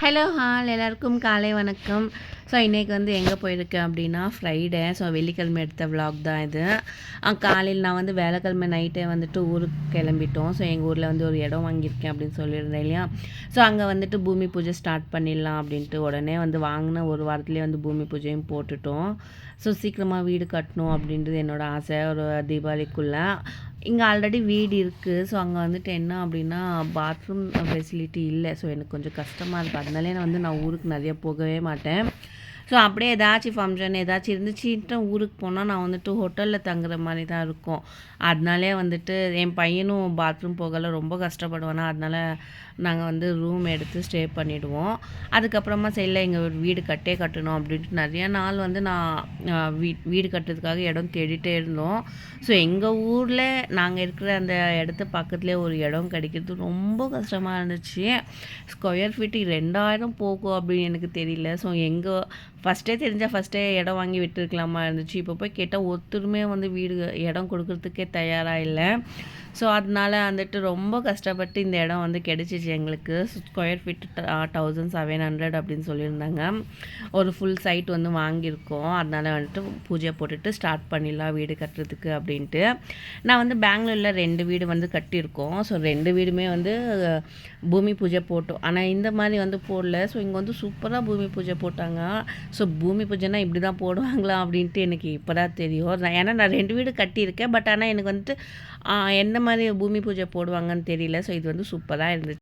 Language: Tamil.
ஹலோ ஹால் எல்லாருக்கும் காலை வணக்கம். ஸோ இன்றைக்கி வந்து எங்கே போயிருக்கேன் அப்படின்னா ஃப்ரைடே. ஸோ வெள்ளிக்கிழமை எடுத்த விலாக் தான் இது. காலையில் நான் வந்து வேலைக்கிழமை நைட்டே வந்துட்டு ஊருக்கு கிளம்பிட்டோம். ஸோ எங்கள் ஊரில் வந்து ஒரு இடம் வாங்கியிருக்கேன் அப்படின்னு சொல்லியிருந்தேன் இல்லையா. ஸோ அங்கே வந்துட்டு பூமி பூஜை ஸ்டார்ட் பண்ணிடலாம் அப்படின்ட்டு உடனே வந்து வாங்கின ஒரு வாரத்துலேயே வந்து பூமி பூஜையும் போட்டுட்டோம். ஸோ சீக்கிரமாக வீடு கட்டணும் அப்படின்றது என்னோடய ஆசை ஒரு தீபாவளிக்குள்ளே. இங்கே ஆல்ரெடி வீடு இருக்குது. ஸோ அங்கே வந்துட்டு என்ன அப்படின்னா பாத்ரூம் ஃபெசிலிட்டி இல்லை. ஸோ எனக்கு கொஞ்சம் கஷ்டமாக இருக்குது. அதனாலே நான் ஊருக்கு நிறைய போகவே மாட்டேன். ஸோ அப்படியே ஏதாச்சும் ஃபங்க்ஷன் ஏதாச்சும் இருந்துச்சுன்ட்டு ஊருக்கு போனால் நான் வந்துட்டு ஹோட்டலில் தங்குற மாதிரி தான் இருக்கும். அதனாலே வந்துட்டு என் பையனும் பாத்ரூம் போகல ரொம்ப கஷ்டப்படுவானா. அதனால் நாங்கள் வந்து ரூம் எடுத்து ஸ்டே பண்ணிவிடுவோம். அதுக்கப்புறமா சரியில்லை எங்கள் ஒரு வீடு கட்டணும் அப்படின்ட்டு நிறைய நாள் வந்து நான் வீடு கட்டுறதுக்காக இடம் தேடிட்டே இருந்தோம். ஸோ எங்கள் ஊரில் நாங்கள் இருக்கிற அந்த இடத்து பக்கத்துலேயே ஒரு இடம் கிடைக்கிறது ரொம்ப கஷ்டமாக இருந்துச்சு. ஸ்கொயர் ஃபீட்டு 2000 போகும் அப்படின்னு எனக்கு தெரியல. ஸோ ஃபஸ்ட்டே தெரிஞ்சால் ஃபஸ்ட்டே இடம் வாங்கி விட்டுருக்கலாமா இருந்துச்சு. இப்போ போய் கேட்டால் ஒருத்தருமே வந்து இடம் கொடுக்குறதுக்கே தயாராக இல்லை. ஸோ அதனால வந்துட்டு ரொம்ப கஷ்டப்பட்டு இந்த இடம் வந்து கிடச்சிச்சு எங்களுக்கு. ஸ்கொயர் ஃபீட் 1700 அப்படின்னு சொல்லியிருந்தாங்க. ஒரு ஃபுல் சைட் வந்து வாங்கியிருக்கோம். அதனால் வந்துட்டு பூஜை போட்டுட்டு ஸ்டார்ட் பண்ணிடலாம் வீடு கட்டுறதுக்கு அப்படின்ட்டு. நான் வந்து பெங்களூரில் 2 வீடு வந்து கட்டியிருக்கோம். ஸோ 2 வீடுமே வந்து பூமி பூஜை போட்டோம். ஆனால் இந்த மாதிரி வந்து போடல. ஸோ இங்கே வந்து சூப்பராக பூமி பூஜை போட்டாங்க. ஸோ பூமி பூஜைனா இப்படி தான் போடுவாங்களா அப்படின்ட்டு எனக்கு இப்போ தான் தெரியும். ஏன்னா நான் 2 வீடு கட்டியிருக்கேன். பட் ஆனால் எனக்கு வந்துட்டு எந்த மாதிரி பூமி பூஜை போடுவாங்கன்னு தெரியல. ஸோ இது வந்து சூப்பராக இருந்துச்சு.